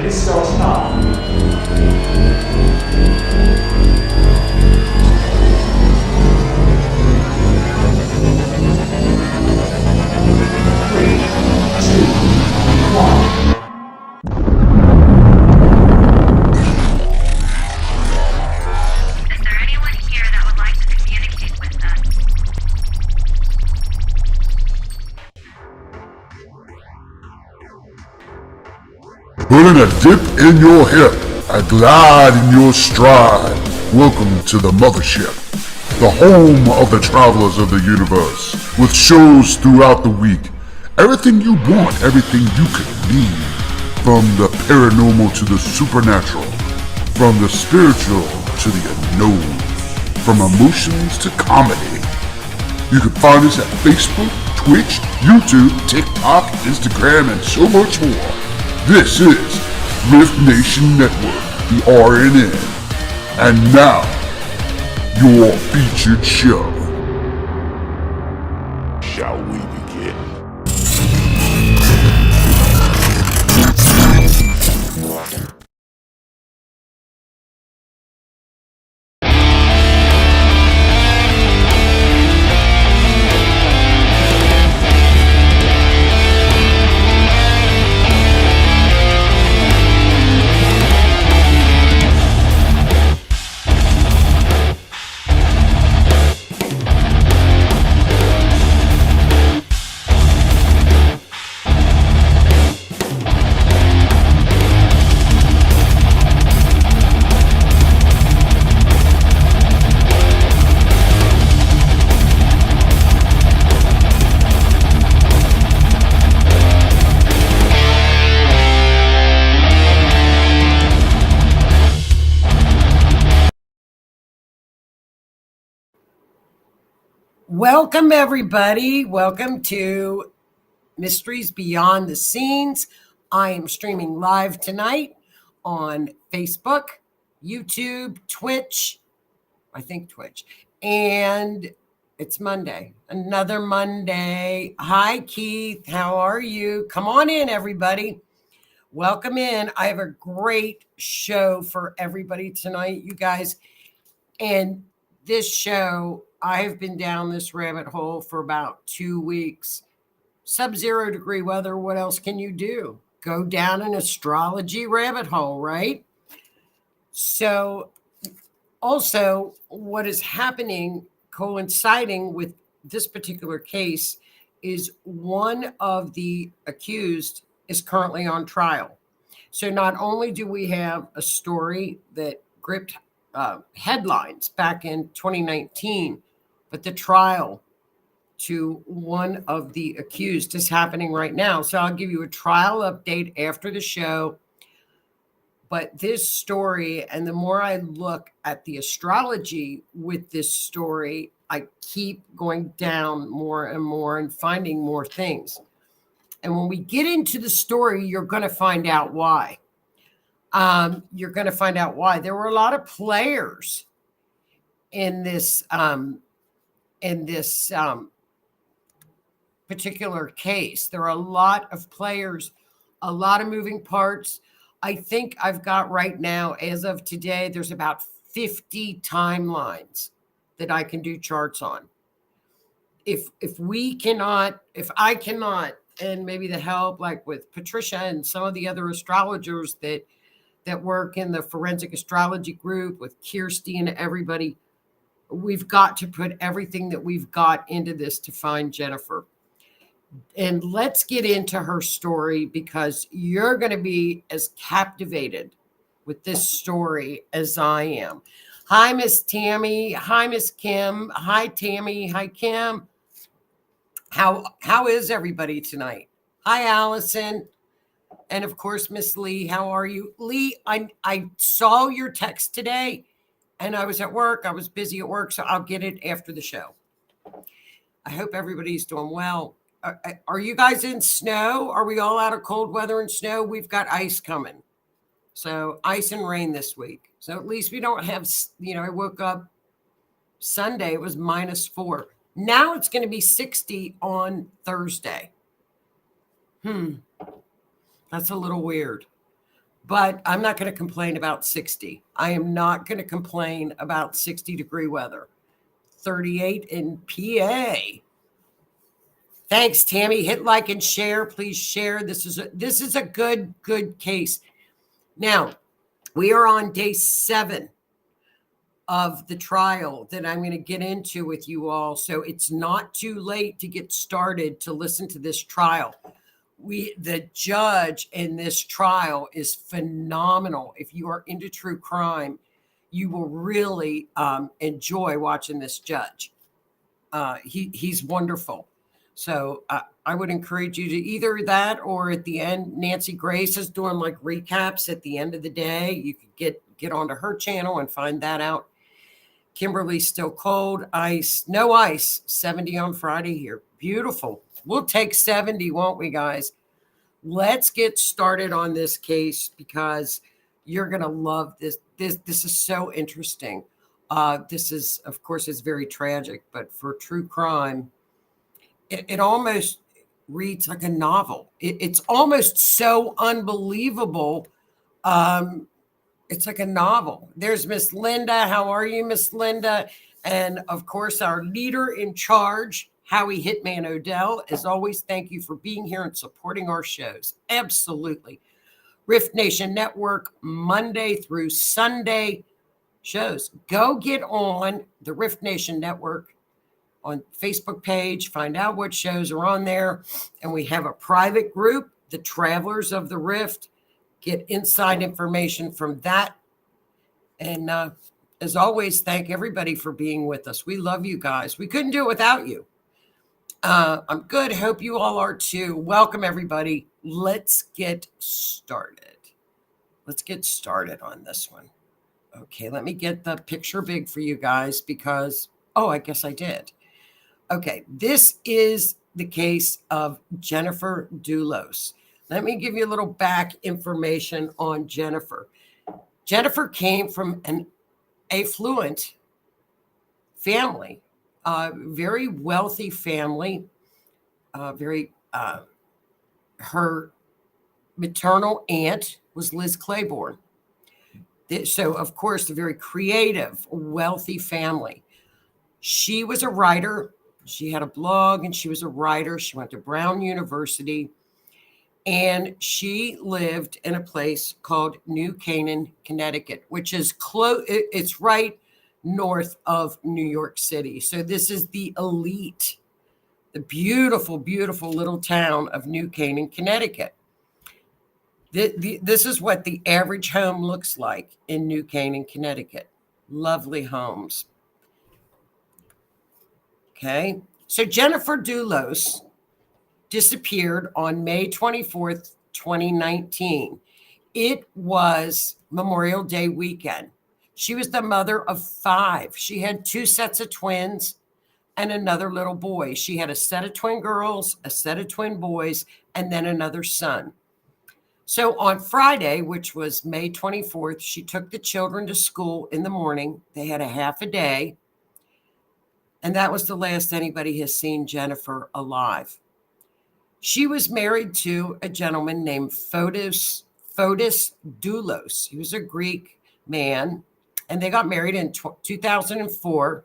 It starts now. 3, 2, 1. Is there anyone here that would like to communicate with us? Putting a dip in your hip, a glide in your stride. Welcome to the mothership, the home of the travelers of the universe, with shows throughout the week. Everything you want, everything you could need. From the paranormal to the supernatural, from the spiritual to the unknown, from emotions to comedy. You can find us at Facebook, Twitch, YouTube, TikTok, Instagram, and so much more. This is R.I.F.T Nation Network, the RNN. And now, your featured show. Shall we begin? Welcome, everybody. Welcome to Mysteries Beyond the Scenes. I am streaming live tonight on Facebook, YouTube, Twitch. I think Twitch. And it's Monday, another Monday. Hi, Keith. How are you? Come on in, everybody. Welcome in. I have a great show for everybody tonight, you guys. And this show, I have been down this rabbit hole for about 2 weeks. Sub-zero degree weather, what else can you do? Go down an astrology rabbit hole, right? So also what is happening, coinciding with this particular case, is one of the accused is currently on trial. So not only do we have a story that gripped headlines back in 2019, but the trial to one of the accused is happening right now. So I'll give you a trial update after the show. But this story, and the more I look at the astrology with this story, I keep going down more and more and finding more things. And when we get into the story, you're going to find out why. You're going to find out why. There were a lot of players in this particular case. There are a lot of players, a lot of moving parts. I think I've got right now, as of today, there's about 50 timelines that I can do charts on. If I cannot, and maybe the help, like with Patricia and some of the other astrologers that work in the forensic astrology group with Kirsty and everybody, we've got to put everything that we've got into this to find Jennifer. And let's get into her story, because you're going to be as captivated with this story as I am. Hi, Miss Tammy. Hi, Miss Kim. Hi, Tammy. Hi, Kim. How is everybody tonight? Hi, Allison. And of course, Miss Lee, how are you? Lee, I saw your text today and I was at work. I was busy at work, so I'll get it after the show. I hope everybody's doing well. Are you guys in snow? Are we all out of cold weather and snow? We've got ice coming. So ice and rain this week. So at least we don't have, I woke up Sunday, it was -4. Now it's going to be 60 on Thursday. That's a little weird. But I'm not going to complain about 60. I am not going to complain about 60-degree weather. 38 in PA. Thanks, Tammy. Hit like and share. Please share. This is a good case. Now, we are on day 7 of the trial that I'm going to get into with you all. So it's not too late to get started to listen to this trial. The judge in this trial is phenomenal. If you are into true crime, you will really enjoy watching this judge. He's wonderful. So I would encourage you to either that, or at the end, Nancy Grace is doing like recaps at the end of the day. You could get onto her channel and find that out. Kimberly's still cold. Ice, no ice. 70 on Friday here. Beautiful. We'll take 70, won't we, guys? Let's get started on this case because you're going to love this. This is so interesting. This is, of course, it's very tragic, but for true crime, it almost reads like a novel. It's almost so unbelievable. It's like a novel. There's Miss Linda. How are you, Miss Linda? And of course, our leader in charge, Howie Hitman Odell. As always, thank you for being here and supporting our shows. Absolutely. R.I.F.T Nation Network, Monday through Sunday shows. Go get on the R.I.F.T Nation Network on Facebook page. Find out what shows are on there. And we have a private group, the Travelers of the R.I.F.T. Get inside information from that. And as always, thank everybody for being with us. We love you guys. We couldn't do it without you. I'm good. Hope you all are too. Welcome, everybody. Let's get started. Let's get started on this one. Okay, let me get the picture big for you guys because, I guess I did. Okay, this is the case of Jennifer Dulos. Let me give you a little back information on Jennifer. Jennifer came from an affluent family, very wealthy family, her maternal aunt was Liz Claiborne. So, of course, a very creative, wealthy family. She was a writer. She had a blog and she was a writer. She went to Brown University and she lived in a place called New Canaan, Connecticut, which is close. It's right north of New York City. So this is the elite, the beautiful, beautiful little town of New Canaan, Connecticut. This is what the average home looks like in New Canaan, Connecticut. Lovely homes. Okay, so Jennifer Dulos disappeared on May 24th, 2019. It was Memorial Day weekend. She was the mother of 5. She had 2 sets of twins and another little boy. She had a set of twin girls, a set of twin boys, and then another son. So on Friday, which was May 24th, she took the children to school in the morning. They had a half a day. And that was the last anybody has seen Jennifer alive. She was married to a gentleman named Fotis Dulos. He was a Greek man, and they got married in 2004.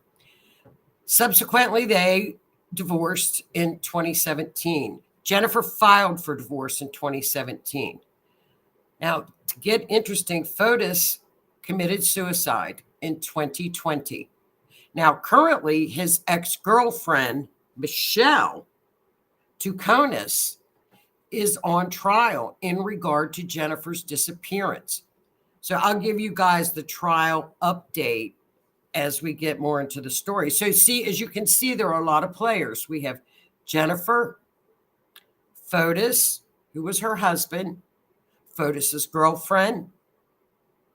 Subsequently, they divorced in 2017. Jennifer filed for divorce in 2017. Now, to get interesting, Fotis committed suicide in 2020. Now, currently, his ex-girlfriend, Michelle Troconis, is on trial in regard to Jennifer's disappearance. So I'll give you guys the trial update as we get more into the story. So see, as you can see, there are a lot of players. We have Jennifer, Fotis, who was her husband, Fotis's girlfriend,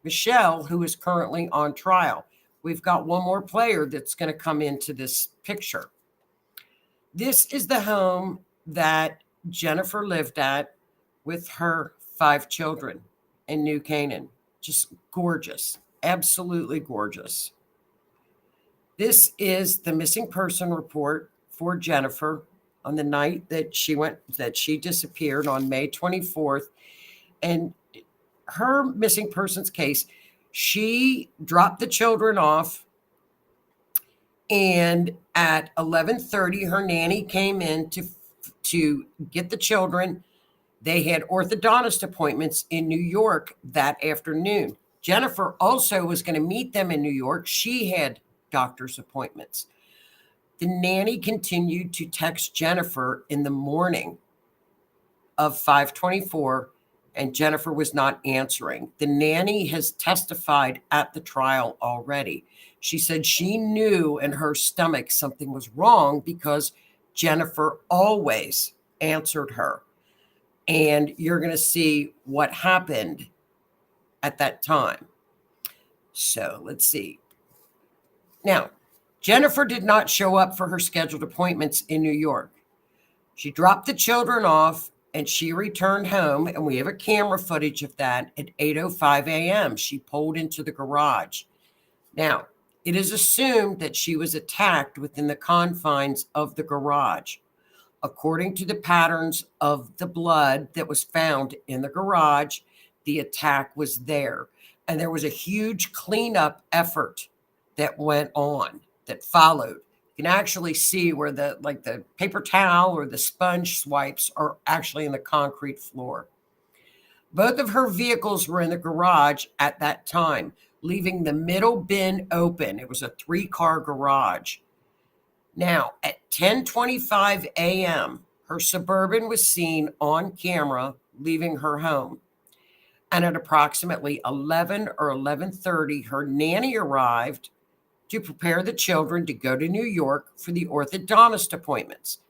Michelle, who is currently on trial. We've got one more player that's going to come into this picture. This is the home that Jennifer lived at with her 5 children in New Canaan. Just gorgeous, absolutely gorgeous. This is the missing person report for Jennifer on the night that she disappeared on May 24th. And her missing persons case, she dropped the children off, and at 11:30 her nanny came in to get the children. They had orthodontist appointments in New York that afternoon. Jennifer also was going to meet them in New York. She had doctor's appointments. The nanny continued to text Jennifer in the morning of 5/24, and Jennifer was not answering. The nanny has testified at the trial already. She said she knew in her stomach something was wrong because Jennifer always answered her. And you're going to see what happened at that time. So let's see. Now, Jennifer did not show up for her scheduled appointments in New York. She dropped the children off and she returned home, and we have a camera footage of that at 8:05 a.m. She pulled into the garage. Now, it is assumed that she was attacked within the confines of the garage. According to the patterns of the blood that was found in the garage, the attack was there. And there was a huge cleanup effort that went on, that followed. You can actually see where the paper towel or the sponge swipes are actually in the concrete floor. Both of her vehicles were in the garage at that time, leaving the middle bin open. It was a 3-car garage. Now, at 10:25 a.m., her Suburban was seen on camera leaving her home. And at approximately 11 or 11:30, her nanny arrived to prepare the children to go to New York for the orthodontist appointments.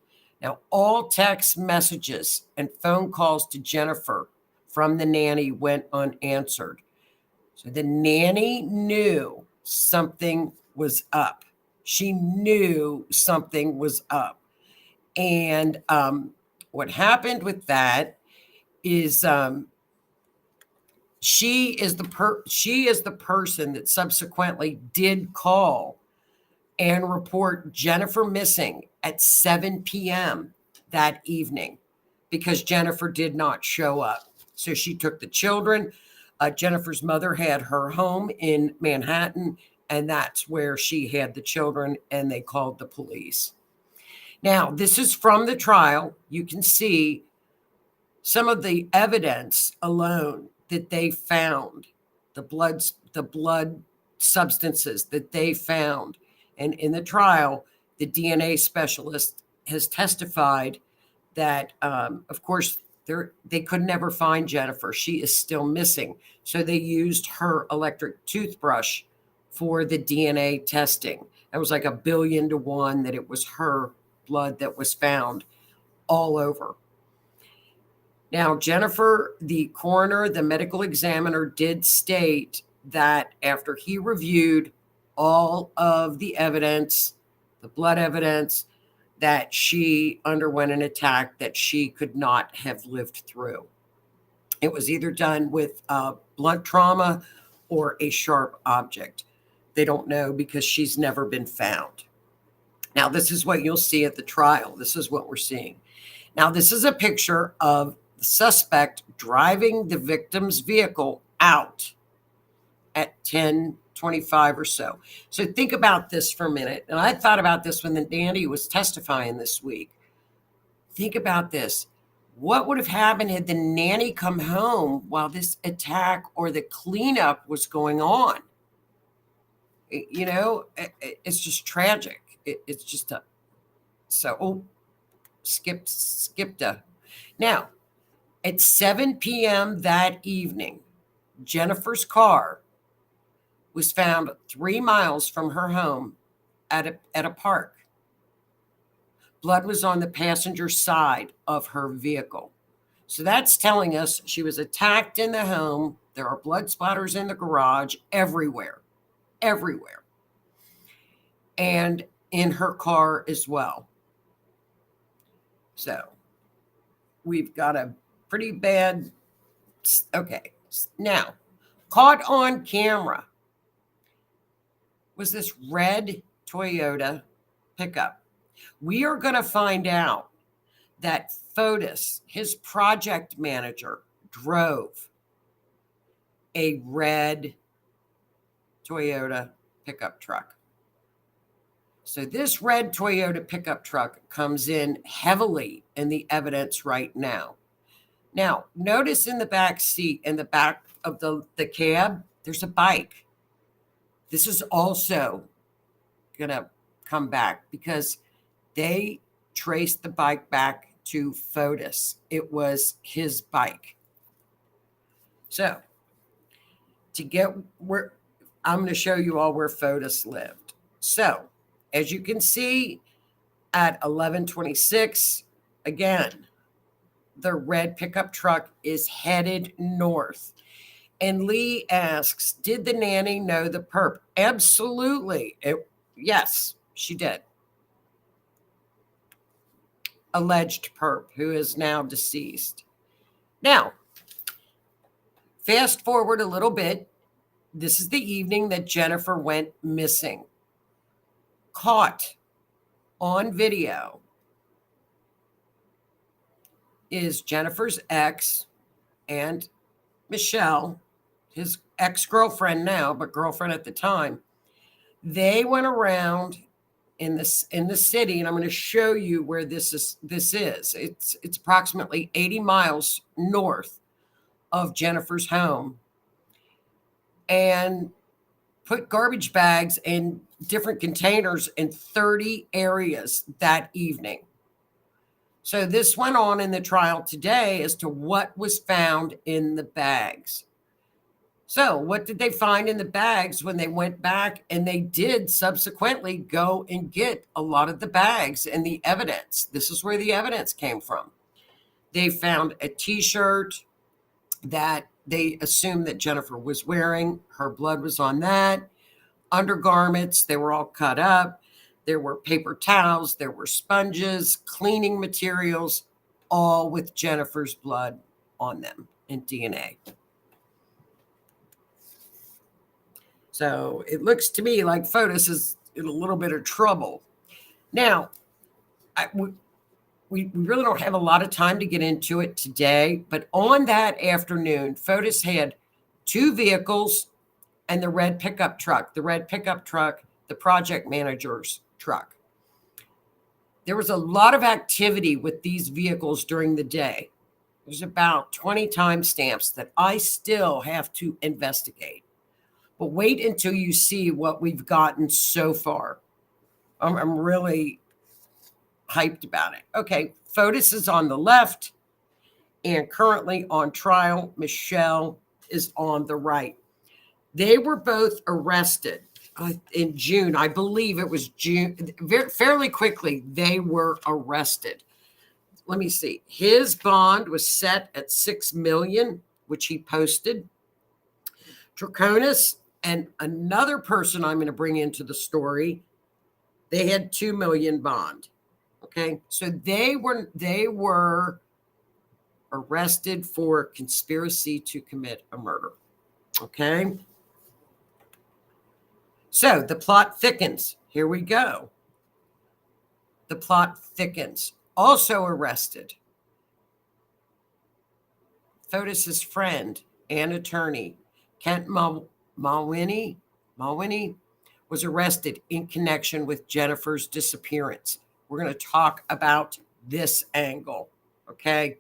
Now, all text messages and phone calls to Jennifer from the nanny went unanswered. So the nanny knew something was up. She knew something was up. And what happened with that is she is the person that subsequently did call and report Jennifer missing at 7 p.m. that evening because Jennifer did not show up. So she took the children. Jennifer's mother had her home in Manhattan, and that's where she had the children, and they called the police. Now, this is from the trial. You can see some of the evidence alone that they found, the blood substances that they found. And in the trial, the DNA specialist has testified that, of course, they could never find Jennifer. She is still missing. So they used her electric toothbrush for the DNA testing. It was like 1,000,000,000 to 1 that it was her blood that was found all over. Now, Jennifer, the coroner, the medical examiner, did state that after he reviewed all of the evidence, the blood evidence, that she underwent an attack that she could not have lived through. It was either done with blunt trauma or a sharp object. They don't know because she's never been found. Now, this is what you'll see at the trial. This is what we're seeing. Now, this is a picture of the suspect driving the victim's vehicle out at 10:25 or so. So think about this for a minute. And I thought about this when the nanny was testifying this week. Think about this. What would have happened had the nanny come home while this attack or the cleanup was going on? It's just tragic. It's just skipped a. Now, at 7 p.m. that evening, Jennifer's car was found 3 miles from her home at a park. Blood was on the passenger side of her vehicle. So that's telling us she was attacked in the home. There are blood splatters in the garage everywhere. And in her car as well. So we've got a pretty bad. Okay. Now, caught on camera was this red Toyota pickup. We are going to find out that Fotis, his project manager, drove a red Toyota pickup truck. So this red Toyota pickup truck comes in heavily in the evidence right now. Now, notice in the back seat, in the back of the cab, there's a bike. This is also going to come back because they traced the bike back to Fotis. It was his bike. So, to get where, I'm going to show you all where Fotis lived. So, as you can see at 11:26, again, the red pickup truck is headed north. And Lee asks, did the nanny know the perp? Absolutely. Yes, she did. Alleged perp, who is now deceased. Now, fast forward a little bit. This is the evening that Jennifer went missing. Caught on video is Jennifer's ex and Michelle, his ex-girlfriend now, but girlfriend at the time. They went around in the city, and I'm going to show you where this is. It's approximately 80 miles north of Jennifer's home, and put garbage bags in different containers in 30 areas that evening. So this went on in the trial today as to what was found in the bags. So what did they find in the bags when they went back? And they did subsequently go and get a lot of the bags and the evidence. This is where the evidence came from. They found a T-shirt that they assumed that Jennifer was wearing. Her blood was on that. Undergarments, they were all cut up. There were paper towels. There were sponges, cleaning materials, all with Jennifer's blood on them and DNA. So it looks to me like Fotis is in a little bit of trouble. Now, we really don't have a lot of time to get into it today, but on that afternoon, Fotis had 2 vehicles and the red pickup truck. The red pickup truck, the project manager's truck. There was a lot of activity with these vehicles during the day. There's about 20 timestamps that I still have to investigate. But wait until you see what we've gotten so far. I'm really hyped about it. Okay, Fotis is on the left, and currently on trial, Michelle is on the right. They were both arrested in June. I believe it was June. Fairly quickly, they were arrested. Let me see. His bond was set at $6 million, which he posted. Troconis and another person I'm going to bring into the story, they had $2 million bond. Okay, so they were arrested for conspiracy to commit a murder. Okay, so the plot thickens. Here we go. The plot thickens. Also arrested, Fotis's friend and attorney, Kent Malwini was arrested in connection with Jennifer's disappearance. We're going to talk about this angle, okay?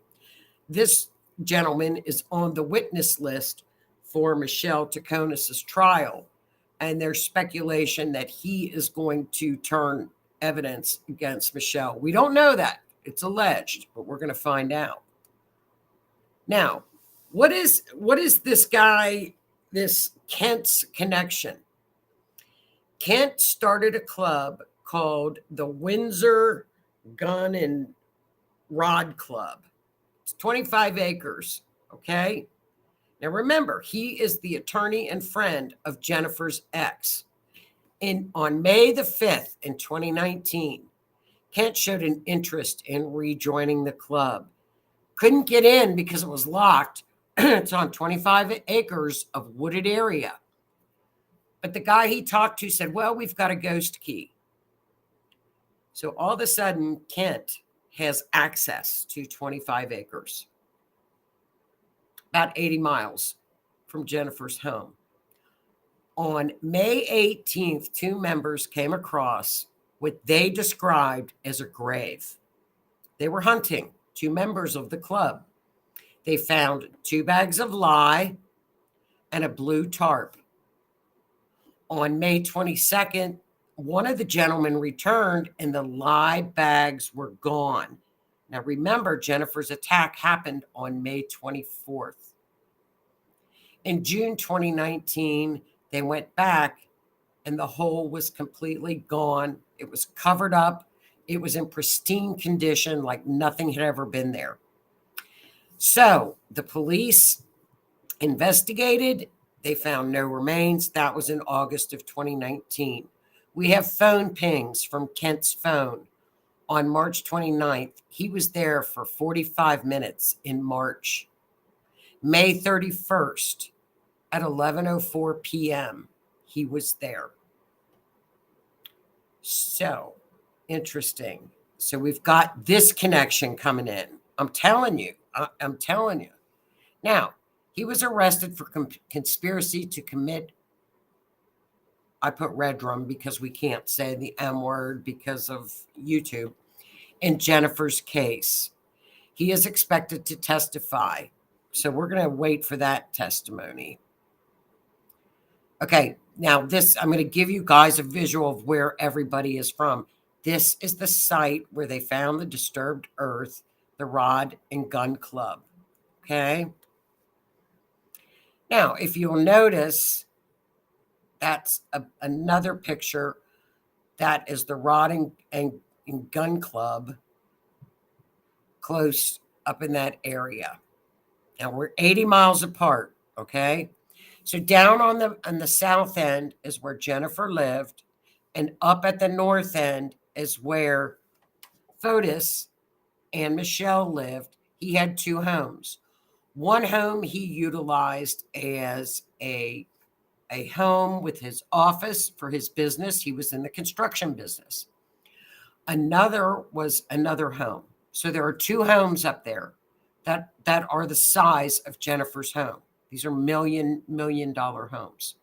This gentleman is on the witness list for Michelle Troconis' trial, and there's speculation that he is going to turn evidence against Michelle. We don't know that. It's alleged, but we're going to find out. Now, what is this guy, this Kent's connection? Kent started a club called the Windsor Gun and Rod Club. It's 25 acres, okay? Now remember, he is the attorney and friend of Jennifer's ex. On May the 5th in 2019, Kent showed an interest in rejoining the club. Couldn't get in because it was locked. It's on 25 acres of wooded area. But the guy he talked to said, well, we've got a ghost key. So all of a sudden, Kent has access to 25 acres, about 80 miles from Jennifer's home. On May 18th, 2 members came across what they described as a grave. They were hunting, 2 members of the club. They found 2 bags of lye and a blue tarp. On May 22nd, one of the gentlemen returned and the lye bags were gone. Now remember, Jennifer's attack happened on May 24th. In June 2019, they went back and the hole was completely gone. It was covered up. It was in pristine condition, like nothing had ever been there. So the police investigated. They found no remains. That was in August of 2019. We have phone pings from Kent's phone. On March 29th, he was there for 45 minutes in March. May 31st at 11:04 p.m., he was there. So interesting. So we've got this connection coming in. I'm telling you. Now, he was arrested for conspiracy to commit. I put red drum because we can't say the M word because of YouTube. In Jennifer's case, he is expected to testify. So we're going to wait for that testimony. Okay, now I'm going to give you guys a visual of where everybody is from. This is the site where they found the disturbed earth, the Rod and Gun Club. Okay. Now, if you'll notice, that's another picture. That is the Rod and Gun Club close up in that area. Now, we're 80 miles apart, okay? So down on the south end is where Jennifer lived, and up at the north end is where Fotis and Michelle lived. He had 2 homes. One home he utilized as a home with his office for his business. He was in the construction business. Another was another home. So there are 2 homes up there that are the size of Jennifer's home. These are $1 million homes.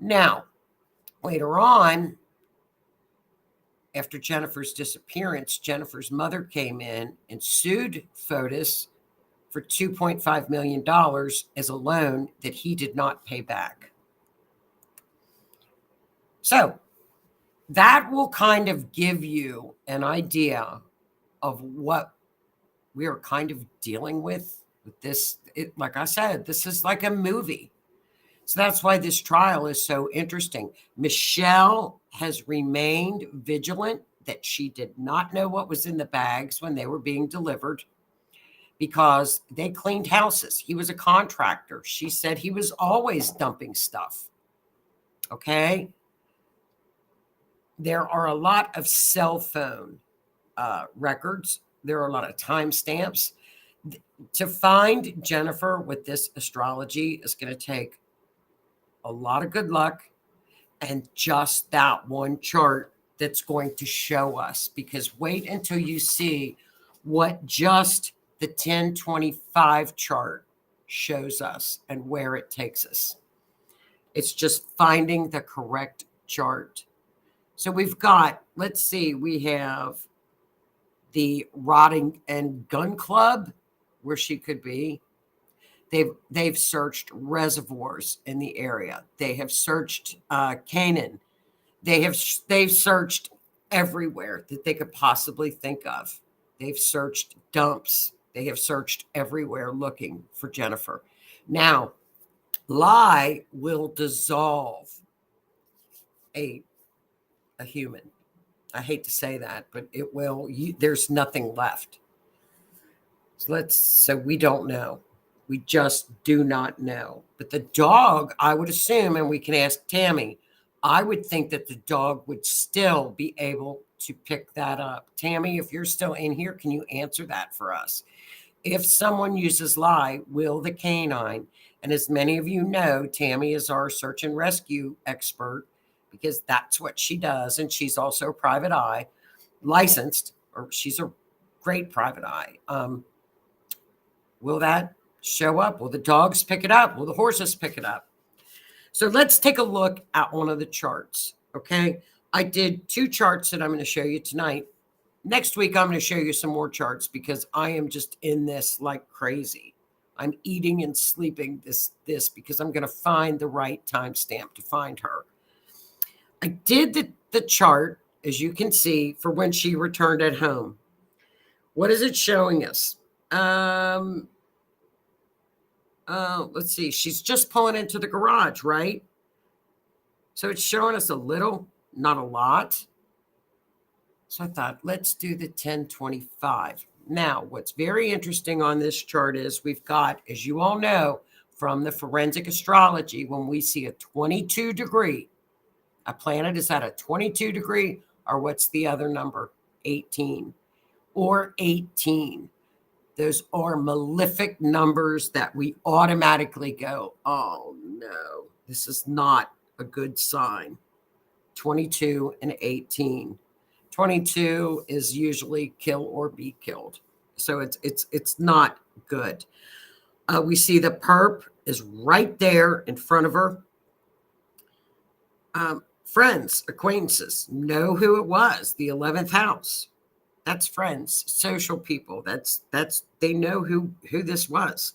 Now, later on, after Jennifer's disappearance, Jennifer's mother came in and sued Fotis for $2.5 million as a loan that he did not pay back. So that will kind of give you an idea of what we are kind of dealing with this. Like I said, this is like a movie. So that's why this trial is so interesting. Michelle has remained vigilant that she did not know what was in the bags when they were being delivered, because they cleaned houses. He was a contractor. She said he was always dumping stuff. Okay. There are a lot of cell phone records. There are a lot of timestamps. To find Jennifer with this astrology is going to take a lot of good luck and just that one chart that's going to show us, because wait until you see what just the 1025 chart shows us and where it takes us. It's just finding the correct chart. So we've got, let's see, we have the Rod and Gun Club, where she could be. They've searched reservoirs in the area. They have searched Canaan. They've searched everywhere that they could possibly think of. They've searched dumps. They have searched everywhere looking for Jennifer. Now, lye will dissolve a human. I hate to say that, but it will. There's nothing left. So we don't know. We just do not know. But the dog, I would assume, and we can ask Tammy, I would think that the dog would still be able to pick that up. Tammy, if you're still in here, can you answer that for us? If someone uses lye, will the canine? And as many of you know, Tammy is our search and rescue expert, because that's what she does. And she's also a private eye licensed, or she's a great private eye. Will that show up? Will the dogs pick it up? Will the horses pick it up? So let's take a look at one of the charts, okay? I did 2 charts that I'm going to show you tonight. Next week, I'm going to show you some more charts because I am just in this like crazy. I'm eating and sleeping this because I'm going to find the right timestamp to find her. I did the chart, as you can see, for when she returned at home. What is it showing us? Let's see. She's just pulling into the garage, right? So it's showing us a little, not a lot. So I thought, let's do the 1025. Now, what's very interesting on this chart is we've got, as you all know, from the forensic astrology, when we see a 22 degree, a planet is at a 22 degree, or what's the other number? 18 or 18. Those are malefic numbers that we automatically go, oh no, this is not a good sign. 22 and 18. 22 is usually kill or be killed. So it's not good. We see the perp is right there in front of her. Friends, acquaintances, know who it was. The 11th house. That's friends, social people. That's they know who this was.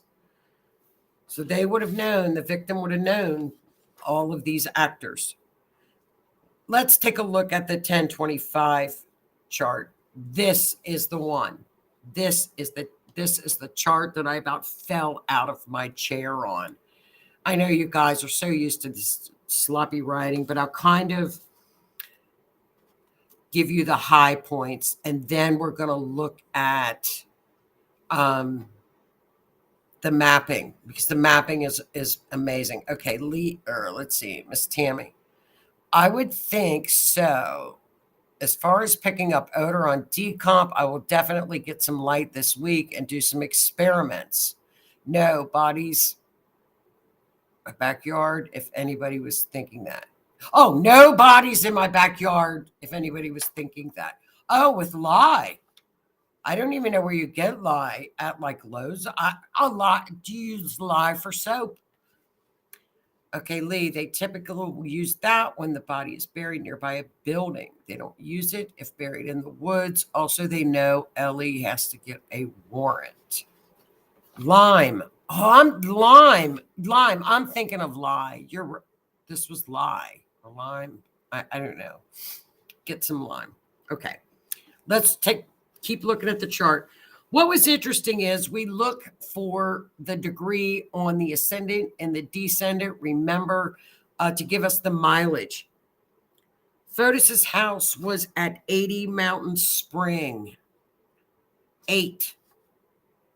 So they would have known, the victim would have known all of these actors. Let's take a look at the 1025 chart. This is the one. This is the chart that I about fell out of my chair on. I know you guys are so used to this sloppy writing, but I'll kind of give you the high points, and then we're going to look at the mapping, because the mapping is amazing. Okay, let's see, Miss Tammy. I would think so. As far as picking up odor on decomp, I will definitely get some light this week and do some experiments. No bodies, my backyard, if anybody was thinking that. Oh, no bodies in my backyard, if anybody was thinking that. Oh, with lye. I don't even know where you get lye at, like Lowe's. Do you use lye for soap? Okay, Lee, they typically will use that when the body is buried nearby a building. They don't use it if buried in the woods. Also, they know Ellie has to get a warrant. Lime. Oh, I'm lime. Lime. I'm thinking of lye. This was lye. Or lime. I don't know. Get some lime. Okay. Let's keep looking at the chart. What was interesting is we look for the degree on the ascendant and the descendant. Remember to give us the mileage. Fotis's house was at 80 Mountain Spring. 8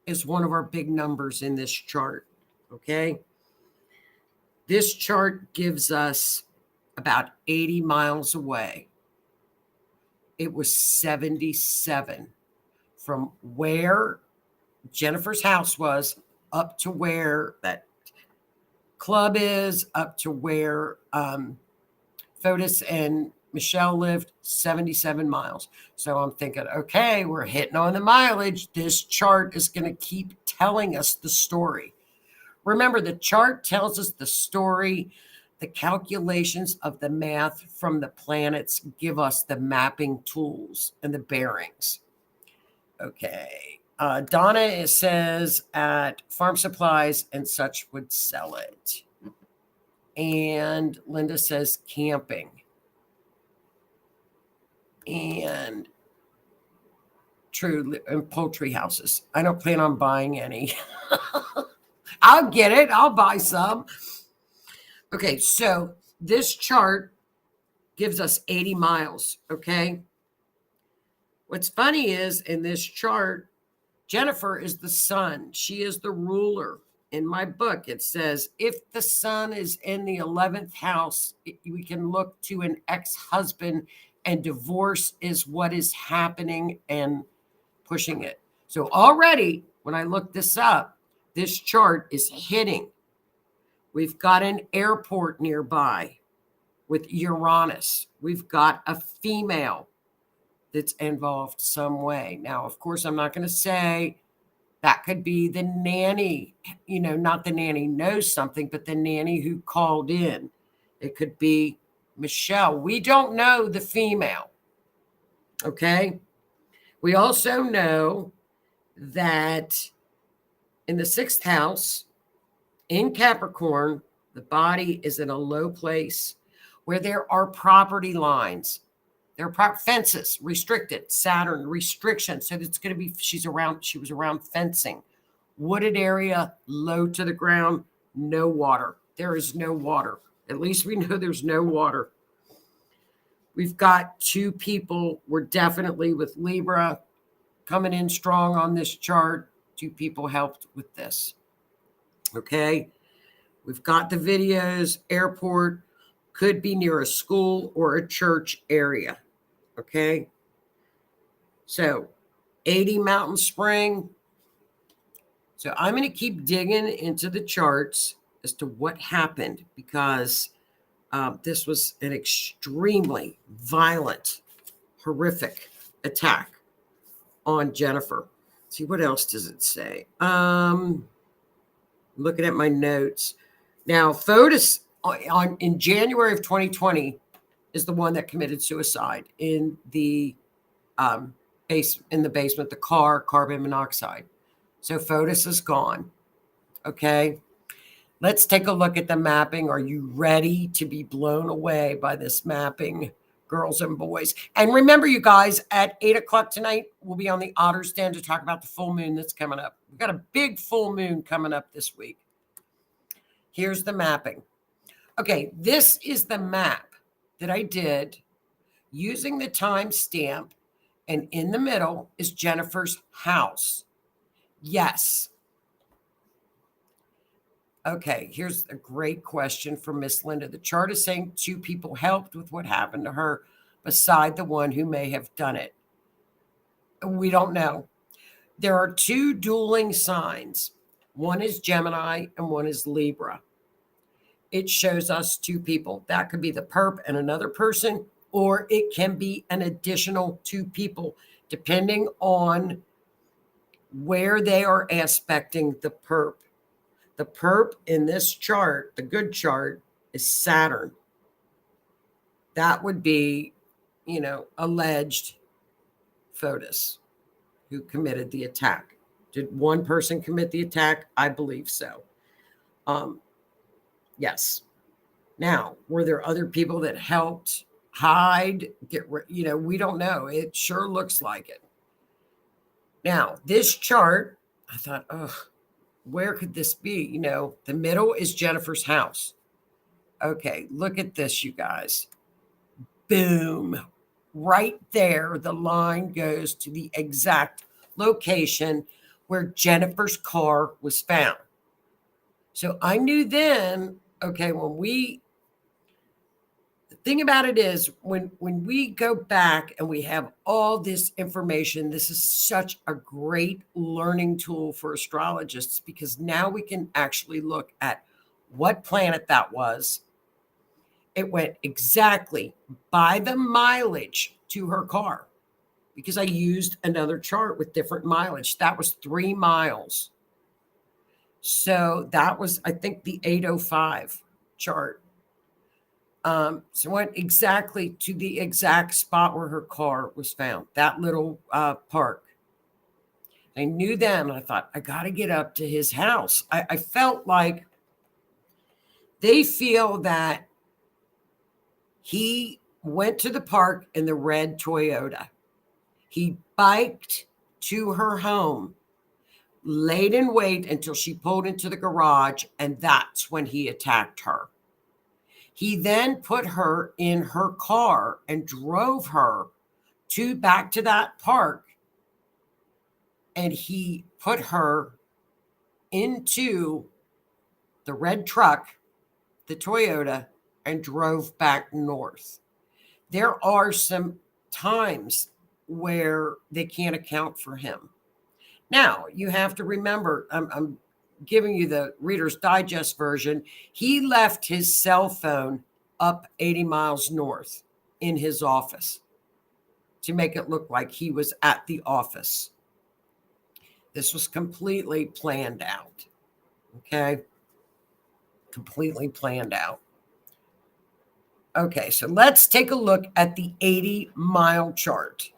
is one of our big numbers in this chart. Okay. This chart gives us about 80 miles away. It was 77 from where Jennifer's house was up to where that club is, up to where Fotis and Michelle lived, 77 miles. So I'm thinking, okay, we're hitting on the mileage. This chart is going to keep telling us the story. Remember, the chart tells us the story. The calculations of the math from the planets give us the mapping tools and the bearings. Okay. Donna says at Farm Supplies and such would sell it. And Linda says camping. And true, and poultry houses. I don't plan on buying any. I'll get it. I'll buy some. Okay, so this chart gives us 80 miles, okay? What's funny is in this chart, Jennifer is the sun. She is the ruler. In my book, it says, if the sun is in the 11th house, we can look to an ex-husband, and divorce is what is happening and pushing it. So already, when I look this up, this chart is hitting. We've got an airport nearby with Uranus. We've got a female that's involved some way. Now, of course, I'm not going to say That could be the nanny, not the nanny knows something, but the nanny who called in. It could be Michelle. We don't know the female. Okay. We also know that in the 6th house, in Capricorn, the body is in a low place where there are property lines. There are fences, restricted, Saturn, restriction. So it's going to be, she was around fencing. Wooded area, low to the ground, no water. There is no water. At least we know there's no water. We've got 2 people. We're definitely with Libra coming in strong on this chart. 2 people helped with this. Okay. We've got the videos. Airport, could be near a school or a church area. Okay. So 80 Mountain Spring. So I'm going to keep digging into the charts as to what happened, because this was an extremely violent, horrific attack on Jennifer. Let's see, what else does it say? Looking at my notes. Now, Fotis in January of 2020 is the one that committed suicide in the basement, the car, carbon monoxide. So Fotis is gone. Okay. Let's take a look at the mapping. Are you ready to be blown away by this mapping, girls and boys? And remember, you guys, at 8 o'clock tonight, we'll be on the Otter's Den to talk about the full moon that's coming up. We've got a big full moon coming up this week. Here's the mapping. Okay, this is the map that I did using the timestamp, and in the middle is Jennifer's house. Yes. Okay, here's a great question from Miss Linda. The chart is saying 2 people helped with what happened to her beside the one who may have done it. We don't know. There are 2 dueling signs. One is Gemini and one is Libra. It shows us 2 people. That could be the perp and another person, or it can be an additional 2 people, depending on where they are aspecting the perp. The perp in this chart, the good chart, is Saturn. That would be, alleged Fotis who committed the attack. Did one person commit the attack? I believe so. Yes. Now, were there other people that helped hide? We don't know. It sure looks like it. Now, this chart, I thought, where could this be? The middle is Jennifer's house. Okay, look at this, you guys. Boom. Right there, the line goes to the exact location where Jennifer's car was found. So I knew then, okay, the thing about it is when we go back and we have all this information, this is such a great learning tool for astrologists, because now we can actually look at what planet that was. It went exactly by the mileage to her car, because I used another chart with different mileage. That was 3 miles. So that was, I think, the 805 chart. So went exactly to the exact spot where her car was found, that little park. I knew then, I thought, I got to get up to his house. I felt like they feel that he went to the park in the red Toyota. He biked to her home, laid in wait until she pulled into the garage, and that's when he attacked her. He then put her in her car and drove her back to that park, and he put her into the red truck, the Toyota, and drove back north. There are some times where they can't account for him. Now, you have to remember, I'm giving you the Reader's Digest version. He left his cell phone up 80 miles north in his office to make it look like he was at the office. This was completely planned out. Okay. Completely planned out. Okay, so let's take a look at the 80-mile chart.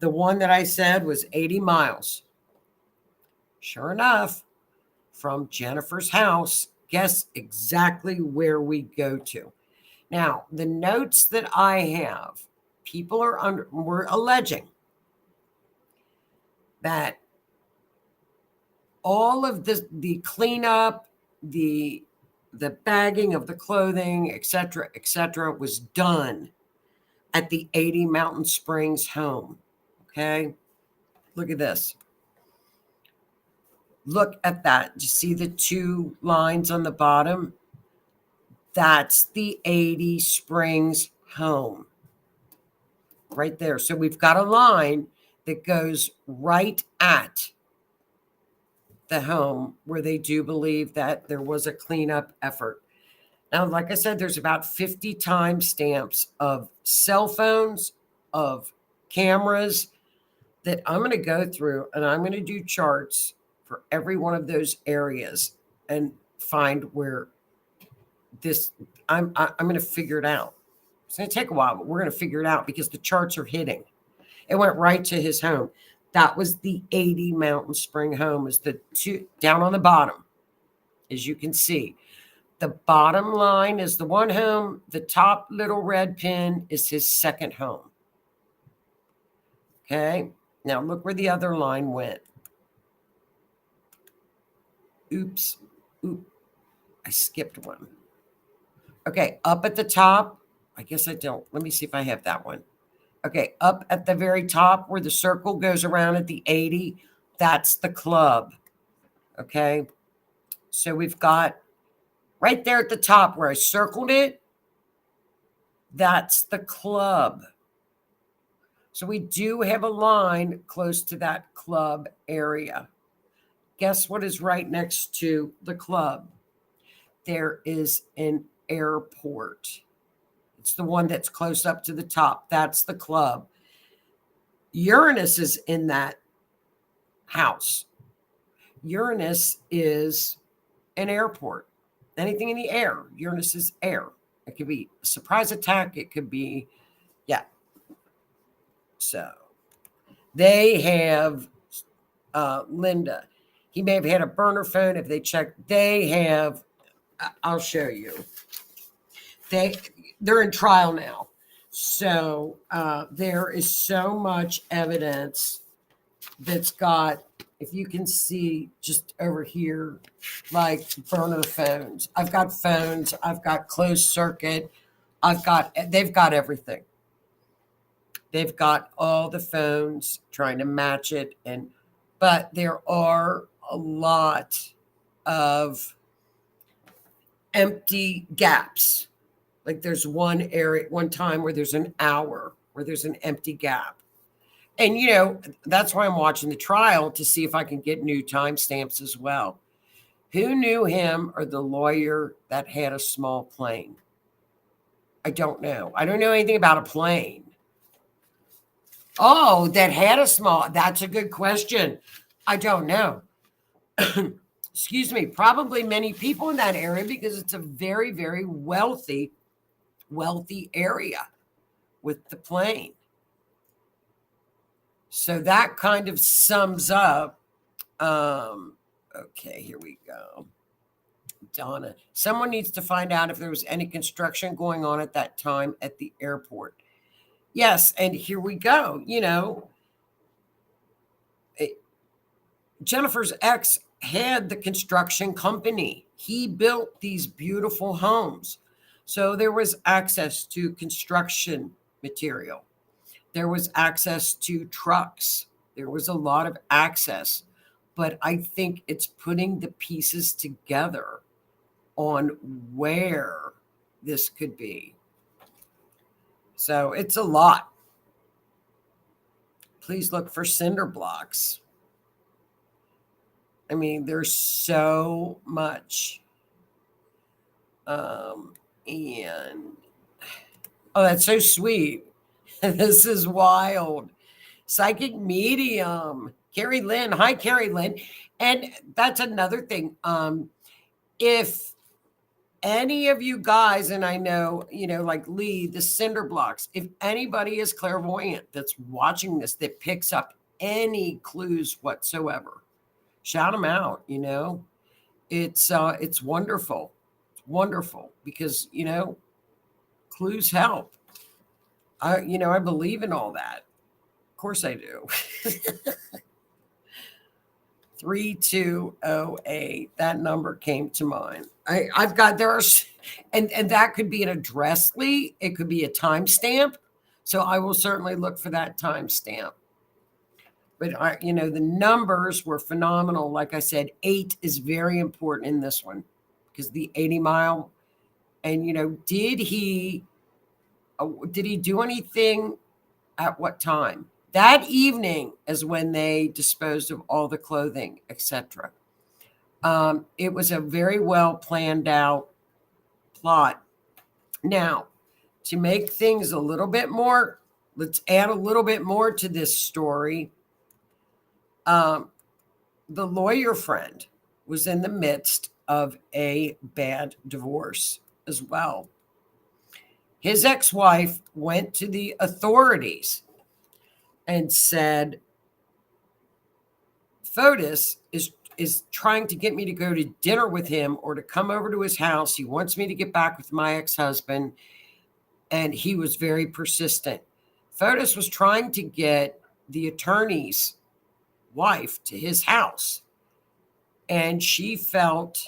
The one that I said was 80 miles. Sure enough, from Jennifer's house, guess exactly where we go to. Now, the notes that I have, people were alleging that all of the cleanup, the bagging of the clothing, etc., was done at the 80 Mountain Springs home. Okay, look at this. Look at that. You see the two lines on the bottom? That's the 80 Springs home right there. So we've got a line that goes right at the home where they do believe that there was a cleanup effort. Now, like I said, there's about 50 timestamps of cell phones, of cameras that I'm going to go through, and I'm going to do charts for every one of those areas and find where this, I'm going to figure it out. It's going to take a while, but we're going to figure it out because the charts are hitting. It went right to his home. That was the 80 Mountain Spring home, is the two down on the bottom, as you can see. The bottom line is the one home. The top little red pin is his second home. Okay. Now look where the other line went. Oops. Oop. I skipped one. Okay. Up at the top. I guess I don't. Let me see if I have that one. Okay. Up at the very top where the circle goes around at the 80, that's the club. Okay. So we've got right there at the top where I circled it, that's the club. So we do have a line close to that club area. Guess what is right next to the club? There is an airport. It's the one that's close up to the top. That's the club. Uranus is in that house. Uranus is an airport. Anything in the air. Uranus is air. It could be a surprise attack. It could be, yeah. So they have Linda. He may have had a burner phone. If they check, they have, I'll show you. They're in trial now. So there is so much evidence that's got, if you can see just over here, like burner phones. I've got phones. I've got closed circuit. They've got everything. They've got all the phones trying to match it. But there are a lot of empty gaps. Like there's one time where there's an hour where there's an empty gap. And, that's why I'm watching the trial, to see if I can get new timestamps as well. Who knew him or the lawyer that had a small plane? I don't know. I don't know anything about a plane. Oh, that had a small, that's a good question. I don't know. Excuse me. Probably many people in that area because it's a very, very wealthy area with the plane. So that kind of sums up. Okay, here we go. Donna, someone needs to find out if there was any construction going on at that time at the airport. Yes, and here we go. Jennifer's ex had the construction company. He built these beautiful homes. So there was access to construction material. There was access to trucks. There was a lot of access. But I think it's putting the pieces together on where this could be. So it's a lot. Please look for cinder blocks. I mean, there's so much. And oh, that's so sweet. This is wild. Psychic medium. Carrie Lynn. Hi, Carrie Lynn. And that's another thing. If any of you guys, and I know, like Lee, the cinder blocks, if anybody is clairvoyant that's watching this that picks up any clues whatsoever, shout them out. It's wonderful. It's wonderful because clues help. I believe in all that. Of course I do. 3208. That number came to mind. I've got and that could be an address, Lee. It could be a timestamp. So I will certainly look for that timestamp. But the numbers were phenomenal. Like I said, 8 is very important in this one because the 80 mile. And did he do anything at what time? That evening is when they disposed of all the clothing, etc. It was a very well planned out plot. Now, to make things a little bit more, let's add a little bit more to this story. The lawyer friend was in the midst of a bad divorce as well. His ex-wife went to the authorities and said, Fotis is trying to get me to go to dinner with him or to come over to his house. He wants me to get back with my ex-husband. And he was very persistent. Fotis was trying to get the attorney's wife to his house. And she felt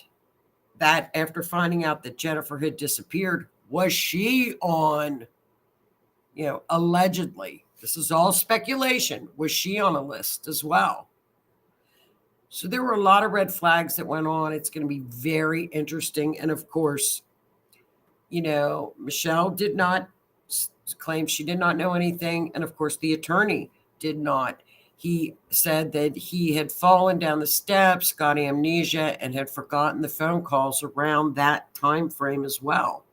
that after finding out that Jennifer had disappeared, was she on, allegedly, this is all speculation, was she on a list as well? So there were a lot of red flags that went on. It's going to be very interesting. And of course, Michelle did not claim she did not know anything. And of course, the attorney did not. He said that he had fallen down the steps, got amnesia, and had forgotten the phone calls around that time frame as well.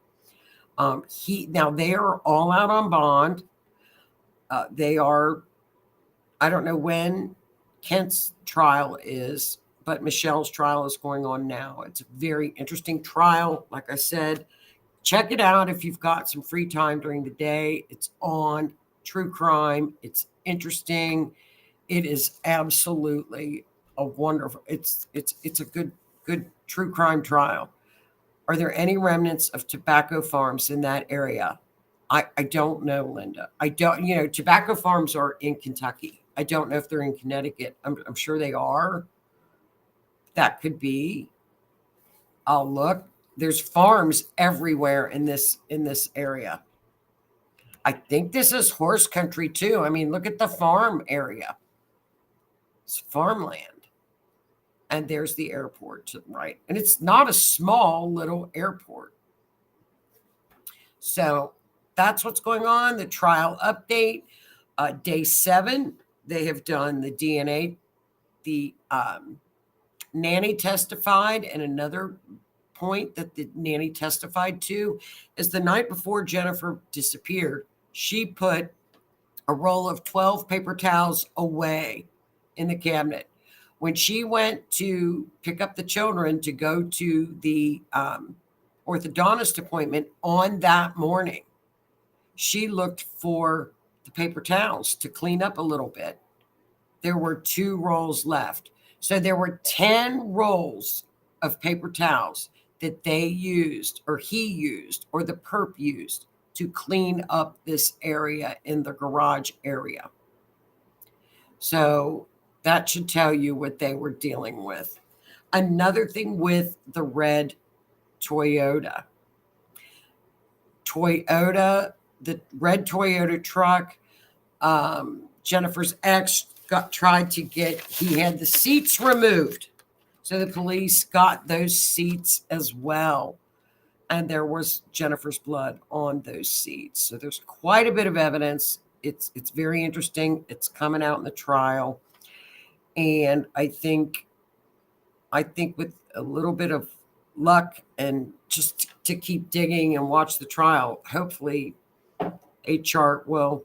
Now they are all out on bond. They are, I don't know when Kent's trial is, but Michelle's trial is going on now. It's a very interesting trial. Like I said, check it out if you've got some free time during the day. It's on true crime. It's interesting. It is absolutely a wonderful. It's a good true crime trial. Are there any remnants of tobacco farms in that area? I don't know, Linda. I don't. Tobacco farms are in Kentucky. I don't know if they're in Connecticut. I'm sure they are. That could be. I'll look. There's farms everywhere in this area. I think this is horse country too. I mean, look at the farm area. It's farmland. And there's the airport to the right. And it's not a small little airport. So that's what's going on. The trial update. Day 7, they have done the DNA. The nanny testified, and another point that the nanny testified to is the night before Jennifer disappeared, she put a roll of 12 paper towels away in the cabinet. When she went to pick up the children to go to the orthodontist appointment on that morning, she looked for the paper towels to clean up a little bit. There were 2 rolls left. So there were 10 rolls of paper towels that they used, or he used, or the perp used to clean up this area in the garage area. So that should tell you what they were dealing with. Another thing with the red Toyota. The red Toyota truck, Jennifer's ex tried to he had the seats removed. So the police got those seats as well. And there was Jennifer's blood on those seats. So there's quite a bit of evidence. It's very interesting. It's coming out in the trial. And I think with a little bit of luck and just to keep digging and watch the trial, hopefully a chart will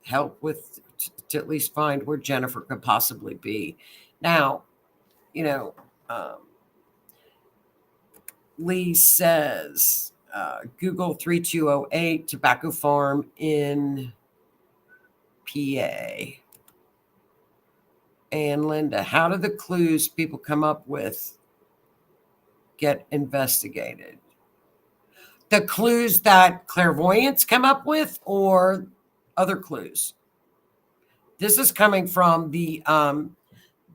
help with to at least find where Jennifer could possibly be. Now, you know, Lee says Google 3208 tobacco farm in PA. And Linda, how do the clues people come up with get investigated? The clues that clairvoyants come up with or other clues? This is coming from the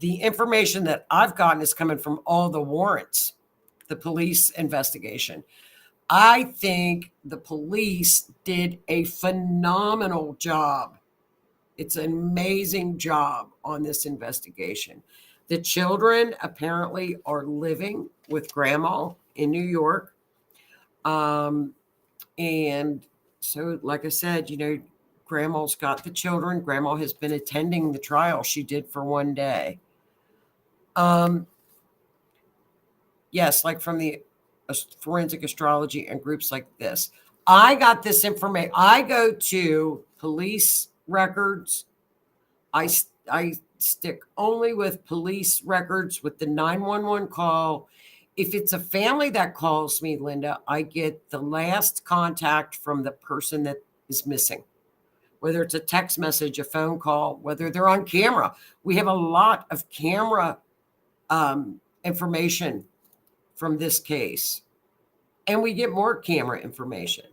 information that I've gotten is coming from all the warrants, the police investigation. I think the police did a phenomenal job. It's an amazing job on this investigation. The children apparently are living with grandma in New York. And so, like I said, grandma's got the children. Grandma has been attending the trial she did for one day. Yes, like from the forensic astrology and groups like this. I got this information. I go to police records. I stick only with police records with the 911 call. If it's a family that calls me, Linda, I get the last contact from the person that is missing, whether it's a text message, a phone call, whether they're on camera. We have a lot of camera information from this case, and we get more camera information.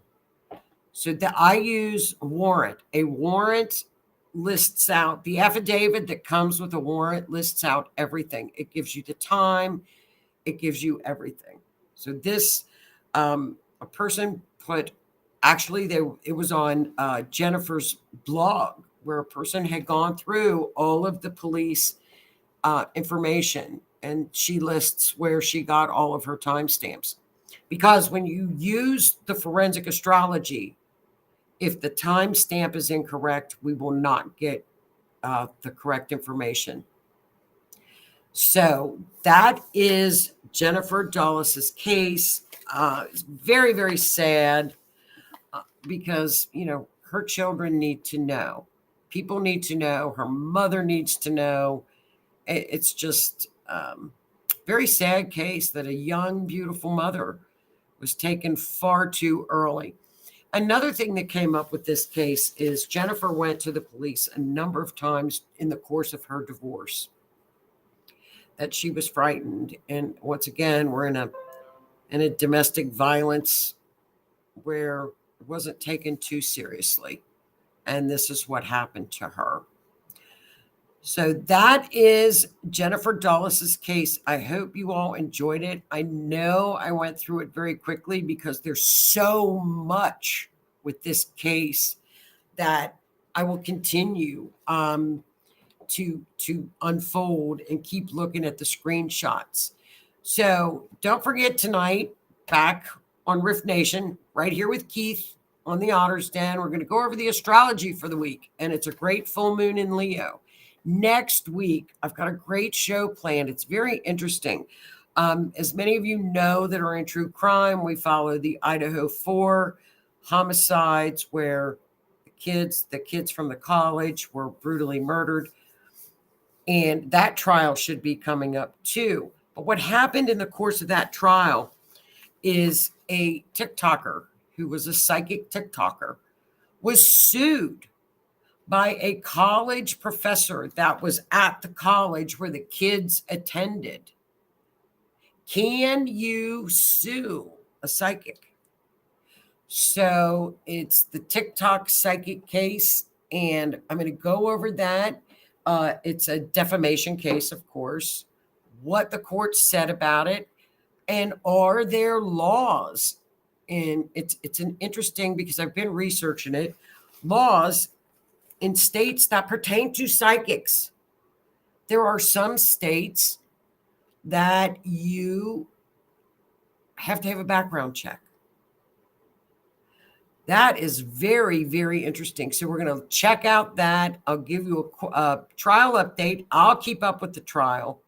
So that I use warrant. A warrant lists out the affidavit that comes with a warrant, lists out everything. It gives you the time, it gives you everything. So this, a person put, actually, it was on Jennifer's blog where a person had gone through all of the police information, and she lists where she got all of her timestamps. Because when you use the forensic astrology, if the timestamp is incorrect, we will not get the correct information. So that is Jennifer Dulos's case. It's very, very sad because, her children need to know. People need to know. Her mother needs to know. It's just very sad case that a young, beautiful mother was taken far too early. Another thing that came up with this case is Jennifer went to the police a number of times in the course of her divorce, that she was frightened. And once again, we're in a domestic violence where it wasn't taken too seriously. And this is what happened to her. So that is Jennifer Dulos's case. I hope you all enjoyed it. I know I went through it very quickly because there's so much with this case that I will continue to unfold and keep looking at the screenshots. So don't forget tonight, back on Rift Nation, right here with Keith on the Otter's Den. We're going to go over the astrology for the week, and it's a great full moon in Leo. Next week, I've got a great show planned. It's very interesting. As many of you know that are in true crime, we follow the Idaho 4 homicides where the kids from the college were brutally murdered. And that trial should be coming up too. But what happened in the course of that trial is a TikToker who was a psychic TikToker was sued by a college professor that was at the college where the kids attended. Can you sue a psychic? So it's the TikTok psychic case, and I'm going to go over that. It's a defamation case, of course, what the court said about it, and are there laws? And it's an interesting, because I've been researching it, laws in states that pertain to psychics. There are some states that you have to have a background check. That is very, very interesting. So we're going to check out that. I'll give you a trial update. I'll keep up with the trial.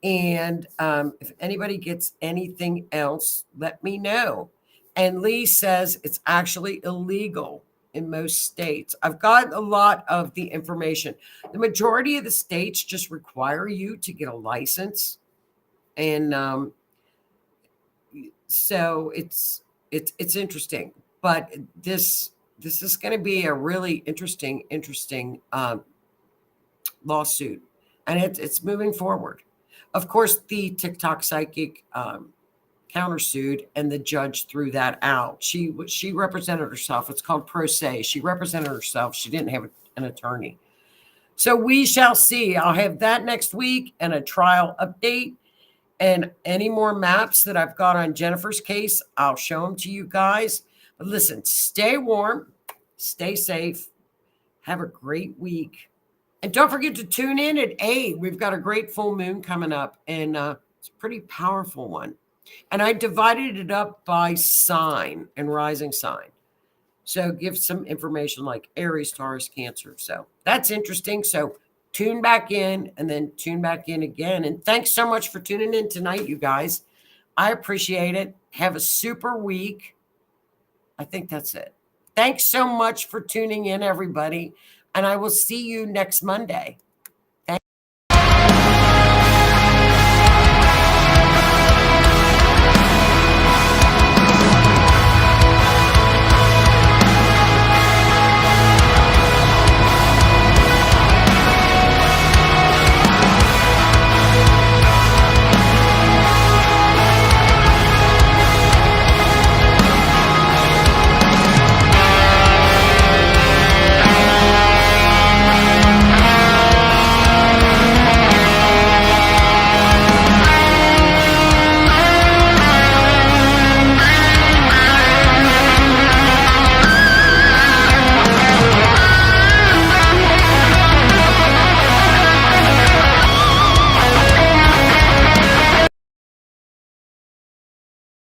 And if anybody gets anything else, let me know. And Lee says it's actually illegal in most states. I've got a lot of the information. The majority of the states just require you to get a license, and so it's interesting. But this is going to be a really interesting lawsuit, and it's moving forward. Of course, the TikTok psychic countersued, and the judge threw that out. She represented herself. It's called pro se. She represented herself. She didn't have an attorney. So we shall see. I'll have that next week and a trial update. And any more maps that I've got on Jennifer's case, I'll show them to you guys. But listen, stay warm, stay safe, have a great week. And don't forget to tune in at 8. We've got a great full moon coming up, and it's a pretty powerful one. And I divided it up by sign and rising sign. So give some information like Aries, Taurus, Cancer. So that's interesting. So tune back in and then tune back in again. And thanks so much for tuning in tonight, you guys. I appreciate it. Have a super week. I think that's it. Thanks so much for tuning in, everybody. And I will see you next Monday.